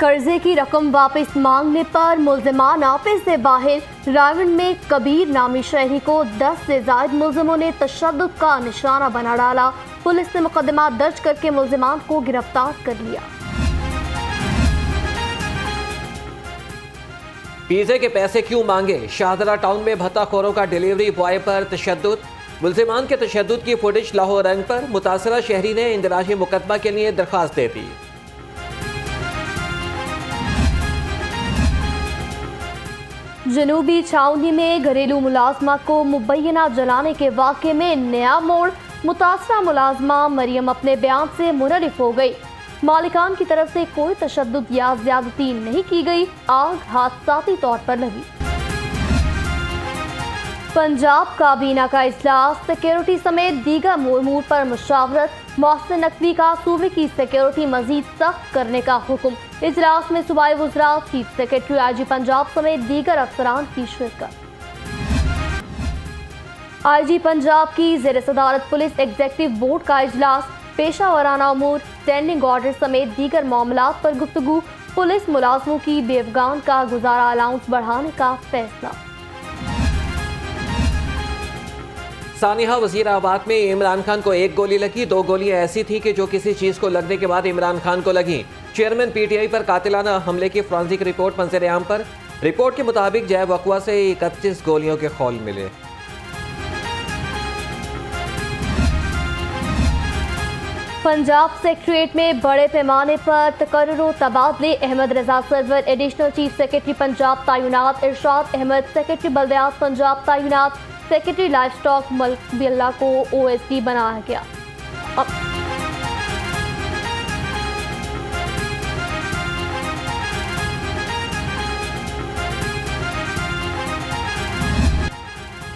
कर्जे की रकम वापस मांगने पर मुल्जिमान ऑफिस से बाहर। रायगढ़ में कबीर नामी शहरी को 10 से ज्यादा मुल्जिमों ने तशद्दुद का निशाना बना डाला। पुलिस ने मुकदमा दर्ज करके मुल्जिमान को गिरफ्तार कर लिया। पिज़्ज़े के पैसे क्यों मांगे? शाहदरा टाउन में भत्ताखोरों का डिलीवरी बॉय पर तशद्दुद। मुल्जिमान के तशद्दुद की फुटेज लाहौर रंग पर। मुतासरा शहरी ने इंदराजी मुकदमा के लिए दरख्वास्त दे दी। जनूबी छावनी में घरेलू मुलाजमा को मुबैना जलाने के वाक़े में नया मोड़। मुतासरा मुलाजमा मरियम अपने बयान से मुनरिफ हो गई। मालिकान की तरफ से कोई तशद्दुद या ज्यादती नहीं की गई। आग हादसाती तौर पर लगी। पंजाब काबीना का इजलास। सिक्योरिटी समेत दीगर उमूर पर मुशावरत। मौसम नकवी का सूबे की सिक्योरिटी मजीद सख्त करने का हुक्म। इजलास में सूबाई वज़रा, चीफ सेक्रेटरी, IG पंजाब समेत दीगर अफसरान की शिरकत। IG पंजाब की ज़ेर सदारत पुलिस एग्जीक्यूटिव बोर्ड का इजलास। पेशा वराना उमूर, स्टैंडिंग ऑर्डर समेत दीगर मामलात पर गुफ्तगू। पुलिस मुलाजमों की बेवगान का गुजारा अलाउंस बढ़ाने का फैसला। सानिहा वजीराबाद में इमरान खान को एक गोली लगी। 2 गोलियां ऐसी थी कि जो किसी चीज को लगने के बाद इमरान खान को लगी। चेयरमैन PTI पर कातिलाना हमले की फॉरेंसिक रिपोर्ट मंजर-ए-आम पर। रिपोर्ट के मुताबिक जय वक़वा से 31 गोलियों के खौल मिले। पंजाब सेक्रेटरीट में बड़े पैमाने पर तकर्रुर तबादले। Ahmad Raza Sarwar additional chief secretary Punjab तैनात। इरशाद अहमद सेक्रेटरी बल्दियात पंजाब तैनात। सेक्रेटरी लाइफ स्टॉक मलिक बिल्ला को OSD बनाया गया।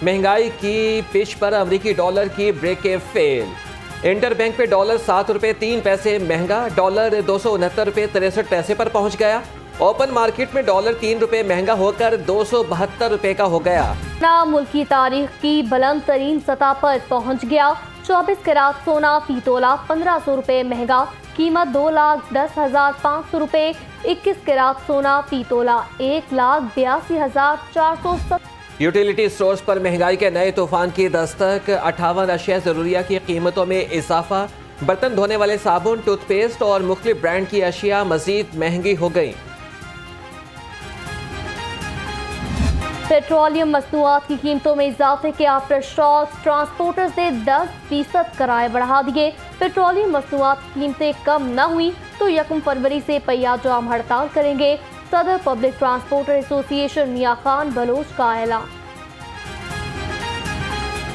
महंगाई की पिच पर अमेरिकी डॉलर की ब्रेक फेल। इंटर बैंक पे डॉलर 7 रुपये 3 पैसे महंगा। डॉलर 269 रुपये 63 पैसे पर पहुंच गया। ओपन मार्केट में डॉलर 3 रुपये महंगा होकर 272 रुपये का हो गया। मुल्की तारीख की बुलंद तरीन सतह पर पहुंच गया। 24 कैरात सोना फी तोला 1500 रुपये महंगा। कीमत 2,10,500 रुपये। 21 कैरात सोना फी तोला 1,82,470। यूटिलिटी स्टोर्स पर महंगाई के नए तूफान की दस्तक। 58 अशिया जरूरिया की कीमतों में इजाफा। बर्तन धोने वाले साबुन, टूथपेस्ट और मुख्तलिफ ब्रांड की अशिया मजीद महंगी हो गई। पेट्रोलियम मसनूआत की कीमतों में इजाफे के आफ्टर शॉक्स। ट्रांसपोर्टर्स ने 10% किराए बढ़ा दिए। पेट्रोलियम मसनूआत की कीमतें कम न हुई तो 1 फरवरी से पहिया जाम हड़ताल करेंगे। सदर पब्लिक ट्रांसपोर्टर एसोसिएशन मियां खान बलोच का ऐलान।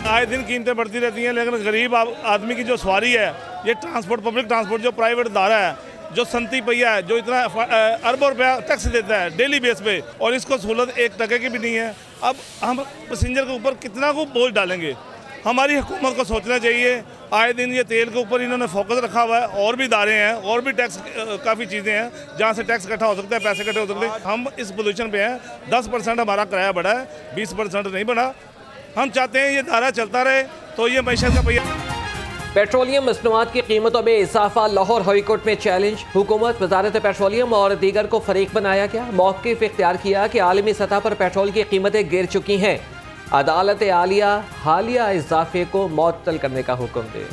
आए दिन कीमतें बढ़ती रहती हैं, लेकिन गरीब आदमी की जो सवारी है, ये ट्रांसपोर्ट, पब्लिक ट्रांसपोर्ट जो प्राइवेट अदारा है, जो संती पहिया है, जो इतना अरबों रुपया टैक्स देता है डेली बेस पे, और इसको सहूलत 1 टके की भी नहीं है। अब हम पैसेंजर के ऊपर कितना को बोझ डालेंगे? हमारी हुकूमत को सोचना चाहिए। आए दिन ये तेल के ऊपर इन्होंने फोकस रखा हुआ है। और भी इदारे हैं, और भी टैक्स काफ़ी चीज़ें हैं जहाँ से टैक्स इकट्ठा हो सकता है, पैसे इकट्ठे हो सकते हैं। हम इस पोजीशन पे हैं। 10% हमारा किराया बढ़ा है, 20% नहीं बढ़ा। हम चाहते हैं ये धारा चलता रहे तो ये मैशत का पहिया। पेट्रोलियम मसनूआत की कीमतों में इजाफा। लाहौर हाई कोर्ट में चैलेंज। हुकूमत, वजारत पेट्रोलियम और दीगर को फरीक बनाया गया। मौक़िफ़ इख्तियार किया कि आलमी सतह पर पेट्रोल की कीमतें गिर चुकी हैं। अदालत आलिया हालिया इजाफे को मुअत्तल करने का हुक्म दे।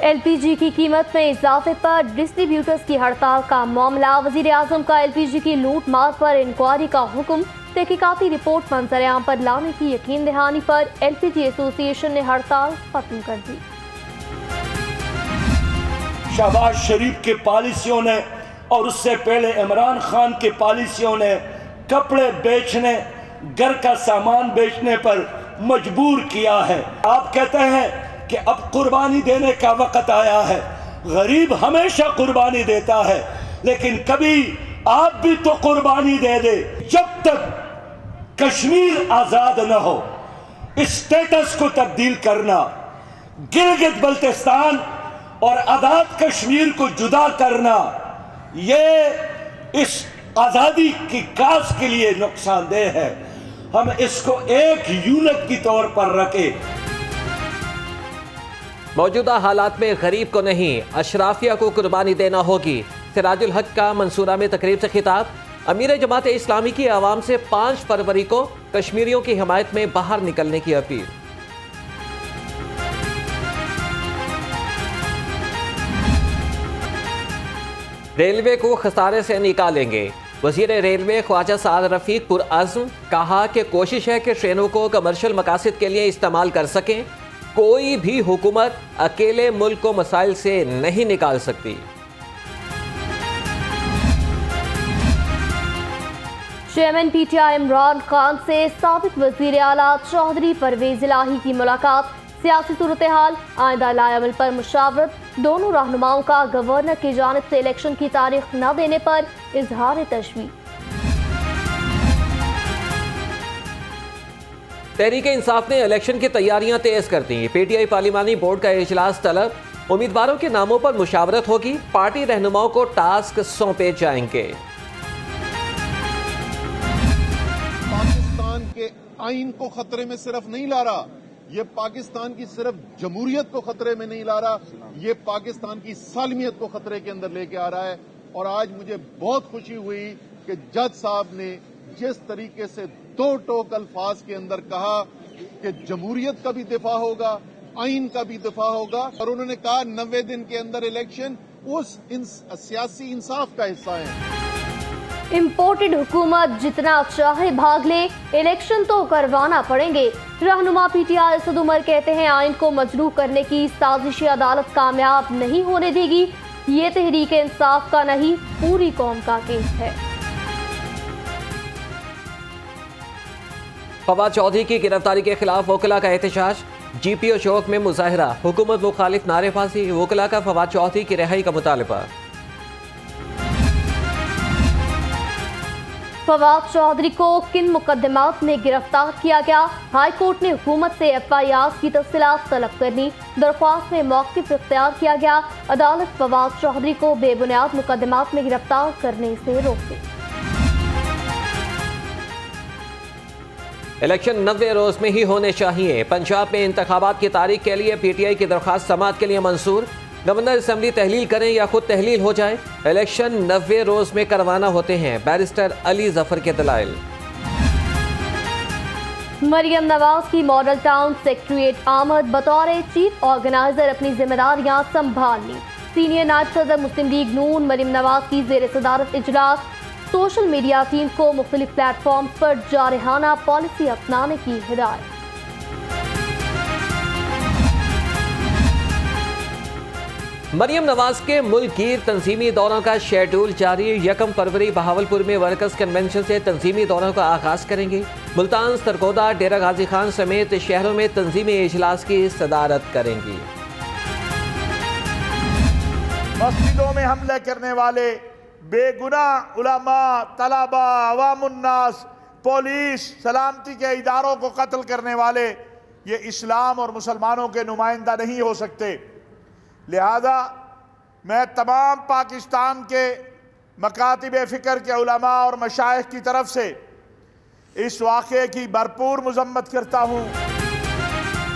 LPG की कीमत में इजाफे पर डिस्ट्रीब्यूटर्स की हड़ताल का मामला। वजीर आजम का LPG की लूट मार पर इंक्वायरी का हुक्म। तहकीकाती रिपोर्ट मंजर-ए-आम पर लाने की यकीन दहानी पर LPG एसोसिएशन ने हड़ताल खत्म कर दी। शहबाज शरीफ की पॉलिसियों ने और उससे पहले इमरान खान की पॉलिसियों ने कपड़े बेचने, घर का सामान बेचने पर मजबूर किया है। आप कहते हैं कि अब कुर्बानी देने का वक्त आया है। गरीब हमेशा कुर्बानी देता है, लेकिन कभी आप भी तो कुर्बानी दे दे। जब तक कश्मीर आजाद न हो, स्टेटस को तब्दील करना, गिलगित बल्तिस्तान और आजाद कश्मीर को जुदा करना, ये इस आज़ादी की काज के लिए नुकसानदेह है। हम इसको एक यूनिट की तौर पर रखें। मौजूदा हालात में गरीब को नहीं, अशराफिया को कुर्बानी देना होगी। सिराजुल हक का मंसूरा में तकरीब से खिताब। अमीर जमात इस्लामी की आवाम से 5 फरवरी को कश्मीरियों की हिमायत में बाहर निकलने की अपील। रेलवे को खसारे से निकालेंगे। वजीर रेलवे ख्वाजा साद रफीक पुरअज़्म, कहा कि कोशिश है कि ट्रेनों को कमर्शियल मकासद के लिए इस्तेमाल कर सकें। कोई भी हुकूमत अकेले मुल्क को मसाइल से नहीं निकाल सकती। चेयरमैन पीटीआई इमरान खान से साबिक वजीर आला चौधरी परवेज इलाही की मुलाकात। सियासी सूरत हाल, आइंदा लाएअमल पर मुशावरत। दोनों रहनुमाओं का गवर्नर की जानिब से इलेक्शन की तारीख न देने पर इजहार तशवीश। तहरीक इंसाफ ने इलेक्शन की तैयारियां तेज कर दी। पीटीआई पार्लिमानी बोर्ड का इजलास तलब। उम्मीदवारों के नामों पर मुशावरत होगी। पार्टी रहनुमाओं को टास्क सौंपे जाएंगे। पाकिस्तान के आइन को खतरे में सिर्फ नहीं ला रहा, ये पाकिस्तान की सिर्फ जमहूरियत को खतरे में नहीं ला रहा, ये पाकिस्तान की सालमियत को खतरे के अंदर लेके आ रहा है। और आज मुझे बहुत खुशी हुई कि जज साहब ने जिस तरीके से 2 टोक अल्फाज के अंदर कहा कि जमहूरियत का भी दिफा होगा, आइन का भी दिफा होगा, और उन्होंने कहा 90 दिन के अंदर इलेक्शन उस सियासी इंसाफ का हिस्सा है। इम्पोर्टेड हुकूमत जितना चाहे भाग ले, इलेक्शन तो करवाना पड़ेंगे। रहनुमा पीटीआई असद उमर कहते हैं आइन को मजरूह करने की साजिशी अदालत कामयाब नहीं होने देगी। ये तहरीक इंसाफ का नहीं, पूरी कौम का केस है। फवाद चौधरी की गिरफ्तारी के खिलाफ वकला का एहतजाज। जीपीओ चौक में मुजाहिरा, हुकूमत मुखालिफ नारेबाजी। वकला का फवाद चौधरी की रिहाई का मुतालबा। फवाद चौधरी को किन मुकदमात में गिरफ्तार किया गया? हाई कोर्ट ने हुकूमत से FIR की तफसीलात तलब करनी। दरख्वास्त में मौक़िफ़ इख्तियार किया गया। अदालत फवाद चौधरी को बेबुनियाद मुकदमात में गिरफ्तार करने से रोके। इलेक्शन 90 रोज में ही होने चाहिए। पंजाब में इंतखाबात की तारीख के लिए PTI की दरख्वास्त समाअत के लिए मंजूर। गवर्नर असम्बली तहलील करें या खुद तहलील हो जाए, इलेक्शन 90 रोज में करवाना होते हैं। बैरिस्टर अली जफर के दलाइल। मरियम नवाज की मॉडल टाउन सेक्रेटरीट आमद। बतौर चीफ ऑर्गेनाइजर अपनी जिम्मेदारियां संभाल ली। सीनियर नायब सदर मुस्लिम लीग नून मरियम नवाज की जेर सदारत इजलास। सोशल मीडिया टीम को मुख्तलिफ प्लेटफॉर्म पर जारहाना पॉलिसी अपनाने की हिदायत। मरियम नवाज के मुल्कगीर तंजीमी दौरों का शेड्यूल जारी। 1 फरवरी बहावलपुर में वर्कर्स कन्वेंशन से तंजीमी दौरों का आगाज करेंगे। मुल्तान, सरगोदा, डेरा गाजी खान समेत शहरों में तंजीमी इजलास की सदारत करेंगी। मस्जिदों में हमले करने वाले बेगुनाह उलमा, तलबा, अवामुन्नास, पुलिस, सलामती के इदारों को कत्ल करने वाले ये इस्लाम और मुसलमानों के नुमाइंदा नहीं हो सकते। लिहाजा मैं तमाम पाकिस्तान के मकातिब फ़िक्र के उलमा और मशाइख की तरफ से इस वाक़े की भरपूर मज़म्मत करता हूँ।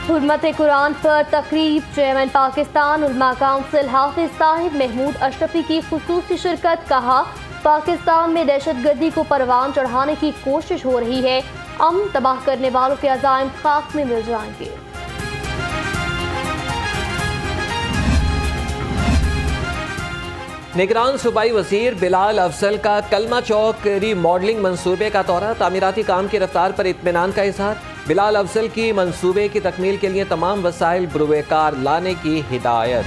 हुर्मत कुरान पर तकरीब। चेयरमैन पाकिस्तान उलमा काउंसिल हाफिज साहिब महमूद अशरफी की खुसूसी शिरकत। कहा पाकिस्तान में दहशतगर्दी को परवान चढ़ाने की कोशिश हो रही है। अमन तबाह करने वालों के अज़ाइम खाक में मिल जाएंगे। निगरान सूबाई वजीर बिलाल अफजल का कलमा चौक रीमॉडलिंग मंसूबे का दौरा। तामीराती काम की रफ्तार पर इत्मीनान का इजहार। बिलाल अफजल की मंसूबे की तकमील के लिए तमाम वसाइल बुरुएकार लाने की हिदायत।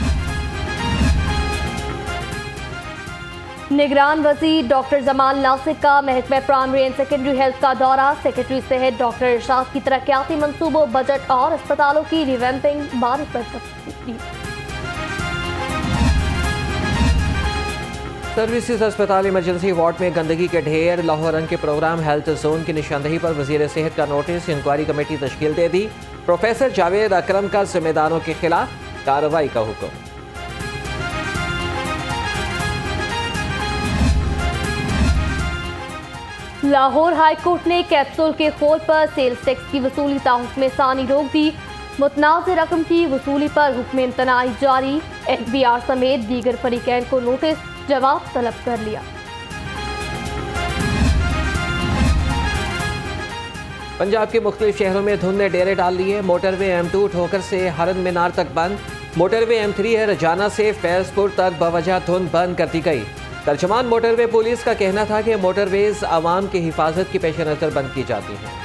निगरान वजीर डॉक्टर जमाल नासिक का महकमा प्राइमरी एंड सेकेंडरी हेल्थ का दौरा। सेक्रेटरी सेहत डॉक्टर इरशाद की तरक्याती मंसूबों, बजट और अस्पतालों की रिवैम्पिंग बारे पर तफसील। सर्विसेज अस्पताल इमरजेंसी वार्ड में गंदगी के ढेर। लाहौर रंग के प्रोग्राम हेल्थ जोन की निशानदेही पर वजीर सेहत का नोटिस। इंक्वायरी कमेटी तश्कील दे दी। प्रोफेसर जावेद अकरम का जिम्मेदारों के खिलाफ कार्रवाई का हुक्म। लाहौर हाई कोर्ट ने कैप्सूल के खोल पर सेल्स टैक्स की वसूली ताहुक्म सानी रोक दी। मुतनाज़ रकम की वसूली पर हुक्म इम्तनाई जारी। FBI समेत दीगर फरीकैन को नोटिस, जवाब तलब कर लिया। पंजाब के मुख्तलिफ शहरों में धुंध ने डेरे डाल लिए। मोटरवे M2 ठोकर से हरन मीनार तक बंद। मोटरवे M3 है रजाना से फैजपुर तक बवजह धुंध बंद कर दी गई। तर्जमान मोटरवे पुलिस का कहना था कि मोटरवेज आवाम की हिफाजत के पेश नज़र बंद की जाती हैं।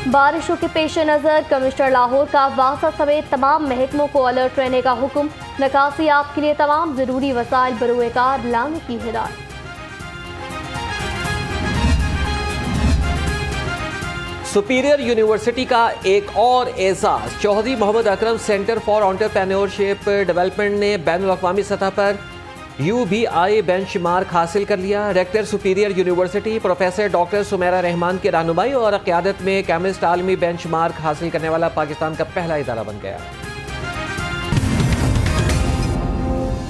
बारिशों के पेश नज़र कमिश्नर लाहौर का वासा समेत तमाम महकमों को अलर्ट रहने का हुक्म। निकासियात के लिए तमाम ज़रूरी वसाइल बरूएकार लाने की हिदायत। सुपीरियर यूनिवर्सिटी का एक और Ejaz. Chaudhary Mohammad Akram centre for entrepreneurship development ने बैनुल अक़वामी सतह पर UBI बेंचमार्क हासिल कर लिया। Rector superior university professor doctor Sumera Rahman की रहनुमाई और क़यादत में केमिस्ट आलमी बेंचमार्क हासिल करने वाला पाकिस्तान का पहला इदारा बन गया।